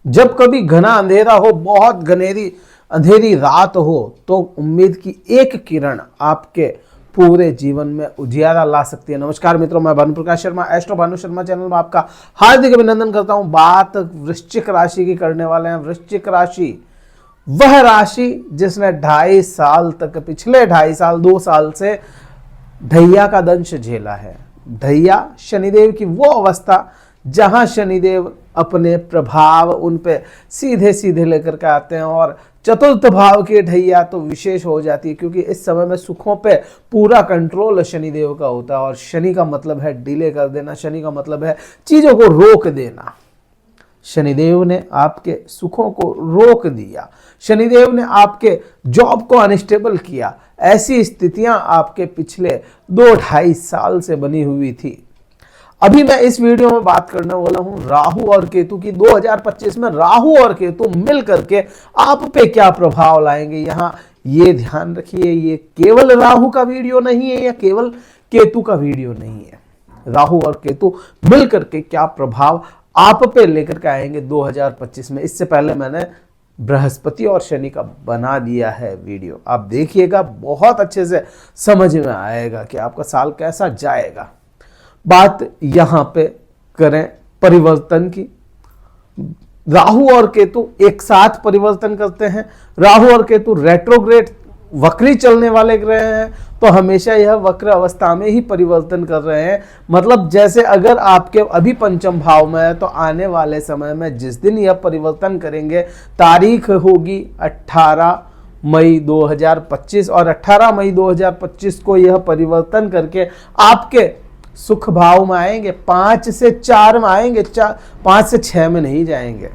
जब कभी घना अंधेरा हो, बहुत घनेरी अंधेरी रात हो, तो उम्मीद की एक किरण आपके पूरे जीवन में उजियारा ला सकती है। नमस्कार मित्रों, मैं भानु प्रकाश शर्मा, एस्ट्रो भानु शर्मा चैनल में आपका हार्दिक अभिनंदन करता हूं। बात वृश्चिक राशि की करने वाले हैं। वृश्चिक राशि वह राशि जिसने 2.5 साल तक, पिछले 2.5 साल 2 साल से ढैया का दंश झेला है। ढैया शनिदेव की वो अवस्था जहां शनिदेव अपने प्रभाव उन पे सीधे सीधे लेकर के आते हैं, और चतुर्थ भाव की ढैया तो विशेष हो जाती है, क्योंकि इस समय में सुखों पे पूरा कंट्रोल शनिदेव का होता है। और शनि का मतलब है डिले कर देना, शनि का मतलब है चीजों को रोक देना। शनिदेव ने आपके सुखों को रोक दिया, शनिदेव ने आपके जॉब को अनस्टेबल किया। ऐसी स्थितियां आपके पिछले 2-2.5 साल से बनी हुई थी। अभी मैं इस वीडियो में बात करने वाला हूं राहु और केतु की। 2025 में राहु और केतु मिल करके आप पे क्या प्रभाव लाएंगे, यहां ये ध्यान रखिए। ये केवल राहु का वीडियो नहीं है या केवल केतु का वीडियो नहीं है। राहु और केतु मिल करके क्या प्रभाव आप पे लेकर के आएंगे 2025 में। इससे पहले मैंने बृहस्पति और शनि का बना दिया है वीडियो, आप देखिएगा, बहुत अच्छे से समझ में आएगा कि आपका साल कैसा जाएगा। बात यहां पे करें परिवर्तन की। राहु और केतु एक साथ परिवर्तन करते हैं। राहु और केतु रेट्रोग्रेड वक्री चलने वाले ग्रह हैं, तो हमेशा यह वक्र अवस्था में ही परिवर्तन कर रहे हैं। मतलब जैसे अगर आपके अभी पंचम भाव में है, तो आने वाले समय में जिस दिन यह परिवर्तन करेंगे, तारीख होगी 18 मई 2025, और 18 मई 2025 को यह परिवर्तन करके आपके सुख भाव में आएंगे। 5 से 4 में आएंगे, 5 से 6 में नहीं जाएंगे।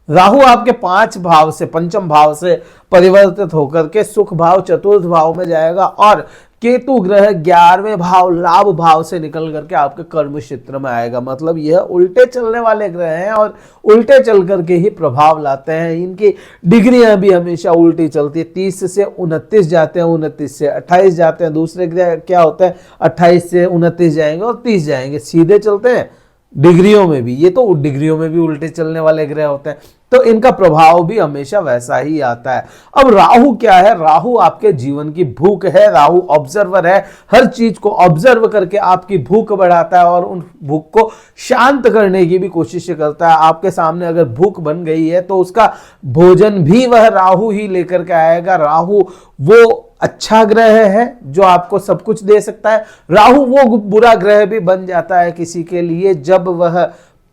राहु आपके 5 भाव से, पंचम भाव से परिवर्तित होकर के सुख भाव चतुर्थ भाव में जाएगा, और केतु ग्रह 11वें भाव लाभ भाव से निकल करके आपके कर्म क्षेत्र में आएगा। मतलब यह उल्टे चलने वाले ग्रह हैं और उल्टे चल करके ही प्रभाव लाते हैं। इनकी डिग्रियां भी हमेशा उल्टी चलती है। 30 से 29 जाते हैं, 29 से 28 जाते हैं। दूसरे ग्रह क्या होते हैं, 28 से 29 जाएंगे और 30 जाएंगे, सीधे चलते हैं। डिग्रियों में भी, ये तो डिग्रियों में भी उल्टे चलने वाले ग्रह होते हैं, तो इनका प्रभाव भी हमेशा वैसा ही आता है। अब राहु क्या है, राहु आपके जीवन की भूख है। राहु ऑब्जर्वर है, हर चीज को ऑब्जर्व करके आपकी भूख बढ़ाता है और उन भूख को शांत करने की भी कोशिश करता है। आपके सामने अगर भूख बन गई है, तो उसका भोजन भी वह राहु ही लेकर के आएगा। राहु वो अच्छा ग्रह है जो आपको सब कुछ दे सकता है। राहु वो बुरा ग्रह भी बन जाता है किसी के लिए जब वह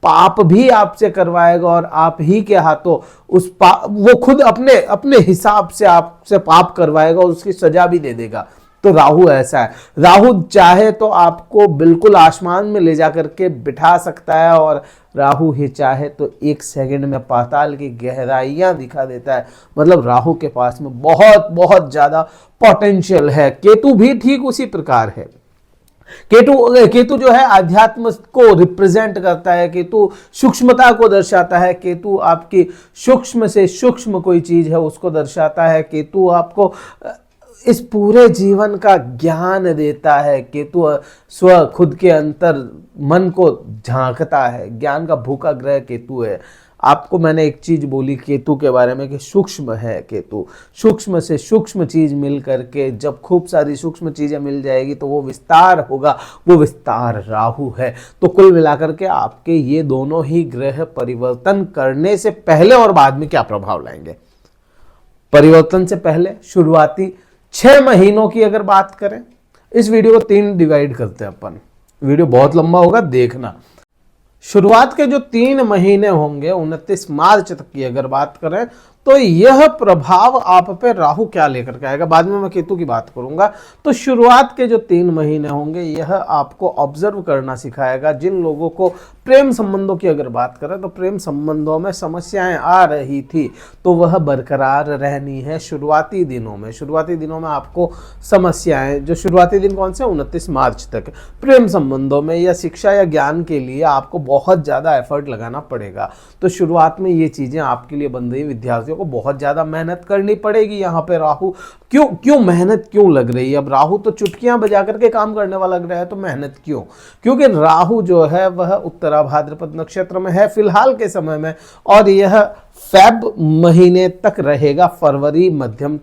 पाप भी आपसे करवाएगा, और आप ही के हाथों उस वो खुद अपने हिसाब से आपसे पाप करवाएगा और उसकी सजा भी दे देगा। तो राहु ऐसा है। राहु चाहे तो आपको बिल्कुल आसमान में ले जाकर के बिठा सकता है, और राहु ही चाहे तो 1 सेकंड में पाताल की गहराइयां दिखा देता है। मतलब राहु के पास में बहुत बहुत ज्यादा पोटेंशियल है। केतु भी ठीक उसी प्रकार है। केतु जो है आध्यात्म को रिप्रेजेंट करता है। केतु सूक्ष्मता को दर्शाता है। केतु आपकी सूक्ष्म से सूक्ष्म कोई चीज है उसको दर्शाता है। केतु आपको इस पूरे जीवन का ज्ञान देता है। केतु खुद के अंतर मन को झांकता है। ज्ञान का भूखा ग्रह केतु है। आपको मैंने एक चीज बोली केतु के बारे में कि सूक्ष्म है केतु। सूक्ष्म से सूक्ष्म चीज मिल करके जब खूब सारी सूक्ष्म चीजें मिल जाएगी, तो वो विस्तार होगा। वो विस्तार राहु है। तो कुल मिलाकर के आपके ये दोनों ही ग्रह परिवर्तन करने से पहले और बाद में क्या प्रभाव लाएंगे। परिवर्तन से पहले शुरुआती 6 महीनों की अगर बात करें, इस वीडियो को 3 डिवाइड करते हैं अपन। वीडियो बहुत लंबा होगा, देखना। शुरुआत के जो 3 महीने होंगे 29 मार्च तक की अगर बात करें, तो यह प्रभाव आप पे राहु क्या लेकर के आएगा। बाद में मैं केतु की बात करूंगा। तो शुरुआत के जो 3 महीने होंगे, यह आपको ऑब्जर्व करना सिखाएगा। जिन लोगों को प्रेम संबंधों की अगर बात करें, तो प्रेम संबंधों में समस्याएं आ रही थी, तो वह बरकरार रहनी है शुरुआती दिनों में। शुरुआती दिनों में आपको समस्याएं, जो शुरुआती दिन कौन से, 29 मार्च तक, प्रेम संबंधों में या शिक्षा या ज्ञान के लिए आपको बहुत ज़्यादा एफर्ट लगाना पड़ेगा। तो शुरुआत में ये चीज़ें आपके लिए बन रही। विद्यार्थियों को बहुत ज़्यादा मेहनत करनी पड़ेगी। यहाँ पे राहु क्यों मेहनत क्यों लग रही है? अब राहु तो चुटकियां बजा करके काम करने वाला लग रहा है, तो मेहनत क्यों? क्योंकि राहु जो है वह उत्तरा भाद्रपद नक्षत्र में है फिलहाल के समय में, और यह फेब महीने तक रहेगा, फरवरी मध्यम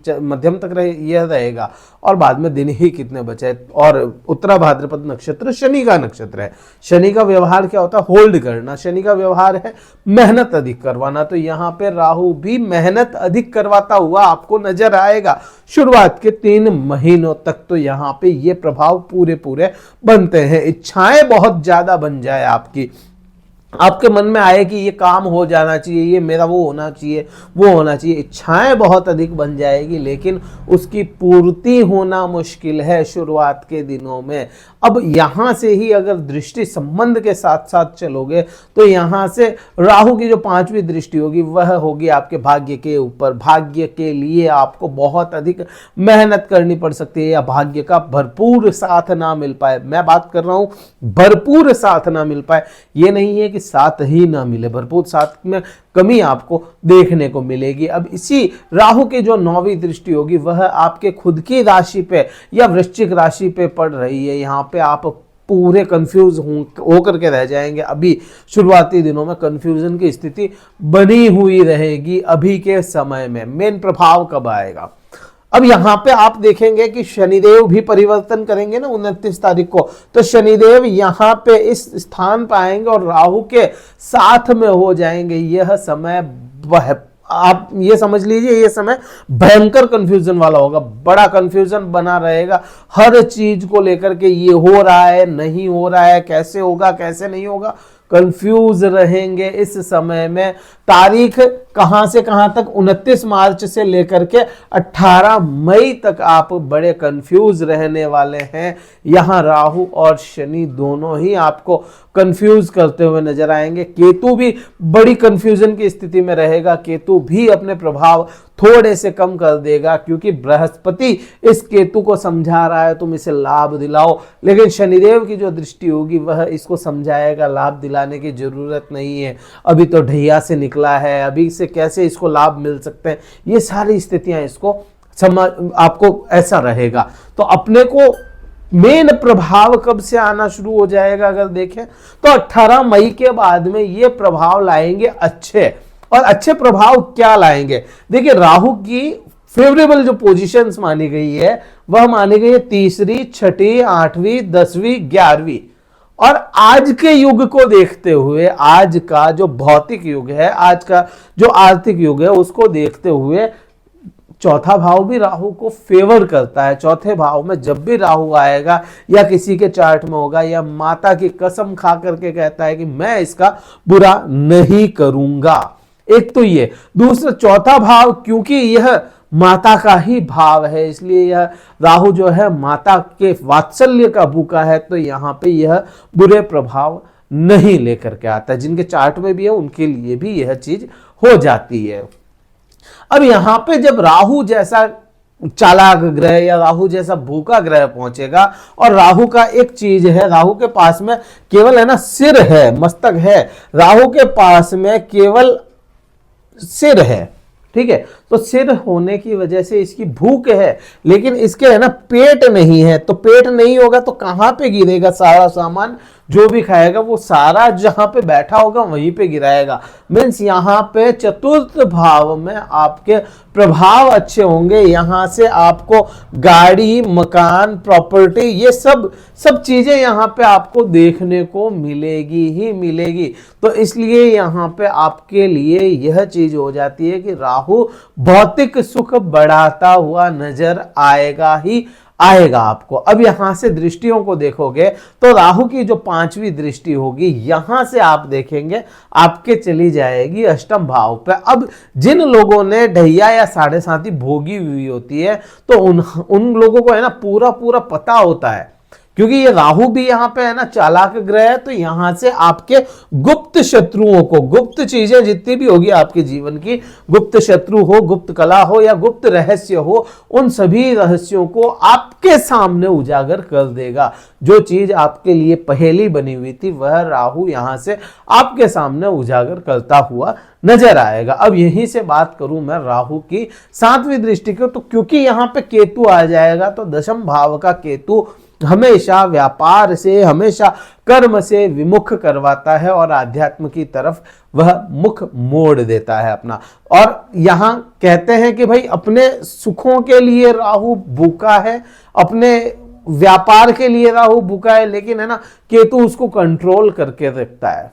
तक यह रहेगा, और बाद में दिन ही कितने बचे। और उत्तरा भाद्रपद नक्षत्र शनि का नक्षत्र है। शनि का व्यवहार क्या होता है? होल्ड करना। शनि का व्यवहार है मेहनत अधिक करवाना। तो यहाँ पे राहु भी मेहनत अधिक करवाता हुआ आपको नजर आएगा शुरुआत के 3 महीनों तक। तो यहाँ पे ये प्रभाव पूरे बनते हैं। इच्छाएं बहुत ज्यादा बन जाए आपके मन में आए कि ये काम हो जाना चाहिए, ये मेरा वो होना चाहिए, इच्छाएं बहुत अधिक बन जाएगी, लेकिन उसकी पूर्ति होना मुश्किल है शुरुआत के दिनों में। अब यहां से ही अगर दृष्टि संबंध के साथ साथ चलोगे तो यहां से राहु की जो 5वीं दृष्टि होगी वह होगी आपके भाग्य के ऊपर। भाग्य के लिए आपको बहुत अधिक मेहनत करनी पड़ सकती है, या भाग्य का भरपूर साथ ना मिल पाए। मैं बात कर रहा हूं भरपूर साथ ना मिल पाए, ये नहीं है कि साथ ही ना मिले, भरपूर साथ में कमी आपको देखने को मिलेगी। अब इसी राहु की जो 9वीं दृष्टि होगी वह आपके खुद की राशि पे या वृश्चिक राशि पे पड़ रही है। यहाँ पे आप पूरे कंफ्यूज होकर के रह जाएंगे। अभी शुरुआती दिनों में कंफ्यूजन की स्थिति बनी हुई रहेगी। अभी के समय में मेन प्रभाव कब आएगा? अब यहां पे आप देखेंगे कि शनिदेव भी परिवर्तन करेंगे ना 29 तारीख को, तो शनिदेव यहां पे इस स्थान पर आएंगे और राहु के साथ में हो जाएंगे। यह समय आप ये समझ लीजिए, ये समय भयंकर कंफ्यूजन वाला होगा, बड़ा कंफ्यूजन बना रहेगा हर चीज को लेकर के। ये हो रहा है, नहीं हो रहा है, कैसे होगा, कैसे नहीं होगा, कंफ्यूज रहेंगे इस समय में। तारीख कहां से कहां तक? 29 मार्च से लेकर के 18 मई तक आप बड़े कंफ्यूज रहने वाले हैं। यहां राहु और शनि दोनों ही आपको कंफ्यूज करते हुए नजर आएंगे। केतु भी बड़ी कंफ्यूजन की स्थिति में रहेगा। केतु भी अपने प्रभाव थोड़े से कम कर देगा, क्योंकि बृहस्पति इस केतु को समझा रहा है तुम इसे लाभ दिलाओ, लेकिन शनिदेव की जो दृष्टि होगी वह इसको समझाएगा लाभ दिलाने की जरूरत नहीं है, अभी तो ढैया से निकला है, अभी से कैसे इसको लाभ मिल सकते हैं। ये सारी स्थितियां इसको समझ आपको ऐसा रहेगा। तो अपने को मेन प्रभाव कब से आना शुरू हो जाएगा अगर देखें तो 18 मई के बाद में ये प्रभाव लाएंगे अच्छे। और अच्छे प्रभाव क्या लाएंगे? देखिए, राहु की फेवरेबल जो पोजीशंस मानी गई है वह मानी गई है 3री, 6ठी, 8वीं, 10वीं, 11वीं। और आज के युग को देखते हुए, आज का जो भौतिक युग है, आज का जो आर्थिक युग है, उसको देखते हुए चौथा भाव भी राहु को फेवर करता है। चौथे भाव में जब भी राहु आएगा या किसी के चार्ट में होगा, या माता की कसम खा करके कहता है कि मैं इसका बुरा नहीं करूंगा। एक तो ये, दूसरा चौथा भाव, क्योंकि यह माता का ही भाव है, इसलिए यह राहु जो है माता के वात्सल्य का भूखा है, तो यहाँ पे यह बुरे प्रभाव नहीं लेकर के आता है। जिनके चार्ट में भी है उनके लिए भी यह चीज हो जाती है। अब यहां पे जब राहु जैसा चालाक ग्रह या राहु जैसा भूखा ग्रह पहुंचेगा, और राहु का एक चीज है, राहु के पास में केवल है ना सिर है, मस्तक है, राहु के पास में केवल सिर है, ठीक है। तो सिर होने की वजह से इसकी भूख है, लेकिन इसके है ना पेट नहीं है। तो पेट नहीं होगा तो कहां पे गिरेगा सारा सामान? जो भी खाएगा वो सारा जहां पे बैठा होगा वहीं पे गिराएगा। मीन्स यहाँ पे चतुर्थ भाव में आपके प्रभाव अच्छे होंगे। यहाँ से आपको गाड़ी, मकान, प्रॉपर्टी, ये सब चीजें यहाँ पे आपको देखने को मिलेगी ही मिलेगी। तो इसलिए यहाँ पे आपके लिए यह चीज हो जाती है कि राहु भौतिक सुख बढ़ाता हुआ नजर आएगा ही आएगा आपको। अब यहां से दृष्टियों को देखोगे तो राहु की जो 5वीं दृष्टि होगी, यहां से आप देखेंगे आपके चली जाएगी अष्टम भाव पे। अब जिन लोगों ने ढैया या 7.5 भोगी हुई होती है, तो उन लोगों को है ना पूरा पता होता है क्योंकि ये राहु भी यहाँ पे है ना चालाक ग्रह है, तो यहां से आपके गुप्त शत्रुओं को, गुप्त चीजें जितनी भी होगी आपके जीवन की, गुप्त शत्रु हो, गुप्त कला हो या गुप्त रहस्य हो, उन सभी रहस्यों को आपके सामने उजागर कर देगा। जो चीज आपके लिए पहेली बनी हुई थी वह राहु यहां से आपके सामने उजागर करता हुआ नजर आएगा। अब यहीं से बात करूं मैं राहु की 7वीं दृष्टि की, तो क्योंकि यहां पे केतु आ जाएगा, तो दशम भाव का केतु हमेशा व्यापार से, हमेशा कर्म से विमुख करवाता है और आध्यात्म की तरफ वह मुख मोड़ देता है अपना। और यहां कहते हैं कि भाई अपने सुखों के लिए राहु भूखा है, अपने व्यापार के लिए राहु भूखा है, लेकिन है ना केतु उसको कंट्रोल करके रखता है।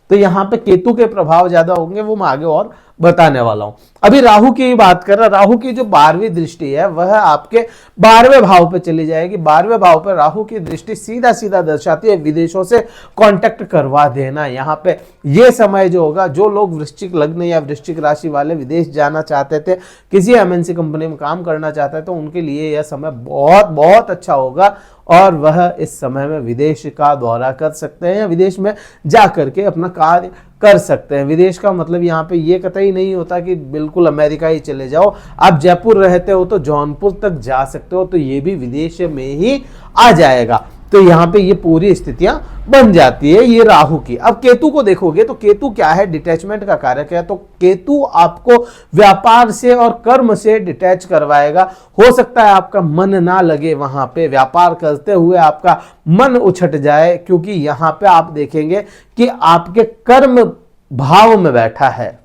तो यहां पे केतु के प्रभाव ज्यादा होंगे, वो मैं आगे और बताने वाला हूं। अभी राहु की बात कर रहा, राहु की जो 12वीं दृष्टि है वह आपके 12वें भाव पे चली जाएगी। 12वें भाव पे राहु की दृष्टि सीधा सीधा दर्शाती है विदेशों से कांटेक्ट करवा देना। यहाँ पे ये समय जो होगा, जो लोग वृश्चिक लग्न या वृश्चिक राशि वाले विदेश जाना चाहते थे, किसी एमएनसी कंपनी में काम करना चाहते थे, तो उनके लिए यह समय बहुत बहुत अच्छा होगा और वह इस समय में विदेश का दौरा कर सकते हैं या विदेश में जा करके अपना कार्य कर सकते हैं। विदेश का मतलब यहाँ पे ये कतई नहीं होता कि बिल्कुल अमेरिका ही चले जाओ। आप जयपुर रहते हो तो जौनपुर तक जा सकते हो, तो ये भी विदेश में ही आ जाएगा। तो यहाँ पे ये पूरी स्थितियां बन जाती है ये राहु की। अब केतु को देखोगे तो केतु क्या है, डिटैचमेंट का कारक है। तो केतु आपको व्यापार से और कर्म से डिटैच करवाएगा। हो सकता है आपका मन ना लगे वहां पे, व्यापार करते हुए आपका मन उछट जाए, क्योंकि यहाँ पे आप देखेंगे कि आपके कर्म भाव में बैठा है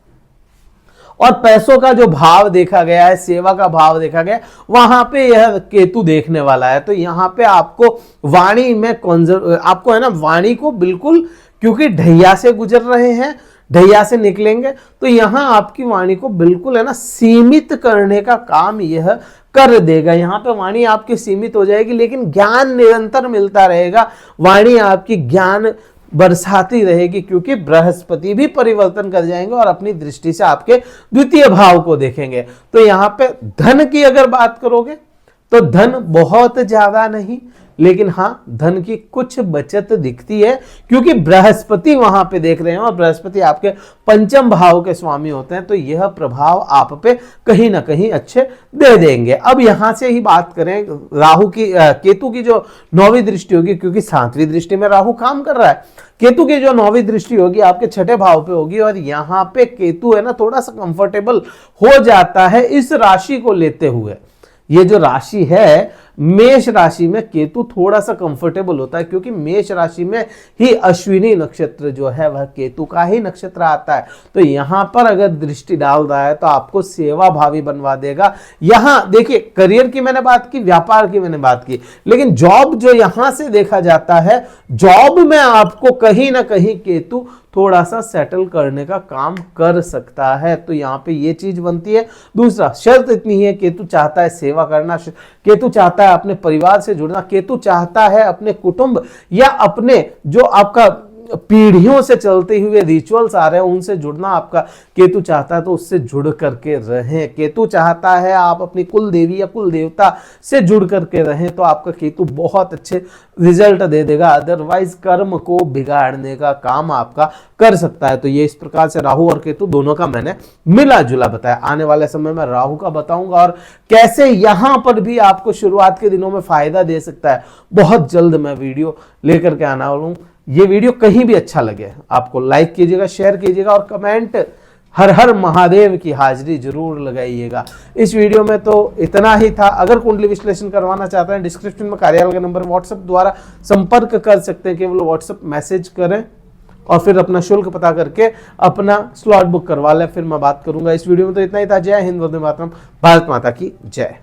और पैसों का जो भाव देखा गया है, सेवा का भाव देखा गया, वहां पे यह केतु देखने वाला है। तो यहां पे आपको वाणी में आपको है ना वाणी को बिल्कुल, क्योंकि ढैया से गुजर रहे हैं, ढैया से निकलेंगे, तो यहां आपकी वाणी को बिल्कुल है ना सीमित करने का काम यह कर देगा। यहां पे वाणी आपकी सीमित हो जाएगी, लेकिन ज्ञान निरंतर मिलता रहेगा। वाणी आपकी ज्ञान बरसाती रहेगी, क्योंकि बृहस्पति भी परिवर्तन कर जाएंगे और अपनी दृष्टि से आपके द्वितीय भाव को देखेंगे। तो यहां पे धन की अगर बात करोगे तो धन बहुत ज्यादा नहीं, लेकिन हां धन की कुछ बचत दिखती है, क्योंकि बृहस्पति वहां पे देख रहे हैं और बृहस्पति आपके 5वें भाव के स्वामी होते हैं। तो यह प्रभाव आप पे कहीं ना कहीं अच्छे दे देंगे। अब यहां से ही बात करें राहु की, केतु की जो 9वीं दृष्टि होगी, क्योंकि 7वीं दृष्टि में राहु काम कर रहा है, केतु की जो 9वीं दृष्टि होगी आपके 6ठे भाव पे होगी और यहां पे केतु है ना थोड़ा सा कंफर्टेबल हो जाता है इस राशि को लेते हुए। ये जो राशि है मेष राशि में केतु थोड़ा सा कंफर्टेबल होता है, क्योंकि मेष राशि में ही अश्विनी नक्षत्र जो है वह केतु का ही नक्षत्र आता है। तो यहां पर अगर दृष्टि डाल रहा है तो आपको सेवा भावी बनवा देगा। यहां देखिए करियर की मैंने बात की, व्यापार की मैंने बात की, लेकिन जॉब जो यहां से देखा जाता है, जॉब में आपको कहीं ना कहीं केतु थोड़ा सा सेटल करने का काम कर सकता है। तो यहाँ पे ये चीज बनती है। दूसरा शर्त इतनी है, केतु चाहता है सेवा करना, केतु चाहता है अपने परिवार से जुड़ना, केतु चाहता है अपने कुटुंब या अपने जो आपका पीढ़ियों से चलते हुए रिचुअल्स आ रहे हैं उनसे जुड़ना आपका केतु चाहता है, तो उससे जुड़ करके रहें। केतु चाहता है आप अपनी कुल देवी या कुल देवता से जुड़ करके रहें, तो आपका केतु बहुत अच्छे रिजल्ट दे देगा। अदरवाइज कर्म को बिगाड़ने का काम आपका कर सकता है। तो ये इस प्रकार से राहु और केतु दोनों का मैंने मिला जुला बताया। आने वाले समय में राहु का बताऊंगा और कैसे यहां पर भी आपको शुरुआत के दिनों में फायदा दे सकता है। बहुत जल्द मैं वीडियो लेकर के आना वाला हूं। ये वीडियो कहीं भी अच्छा लगे आपको लाइक कीजिएगा, शेयर कीजिएगा और कमेंट हर हर महादेव की हाजिरी जरूर लगाइएगा। इस वीडियो में तो इतना ही था। अगर कुंडली विश्लेषण करवाना चाहते हैं, डिस्क्रिप्शन में कार्यालय का नंबर व्हाट्सएप द्वारा संपर्क कर सकते हैं। केवल व्हाट्सएप मैसेज करें और फिर अपना शुल्क पता करके अपना स्लॉट बुक करवा लें, फिर मैं बात करूंगा। इस वीडियो में तो इतना ही था। जय हिंद, वंदे मातरम, भारत माता की जय।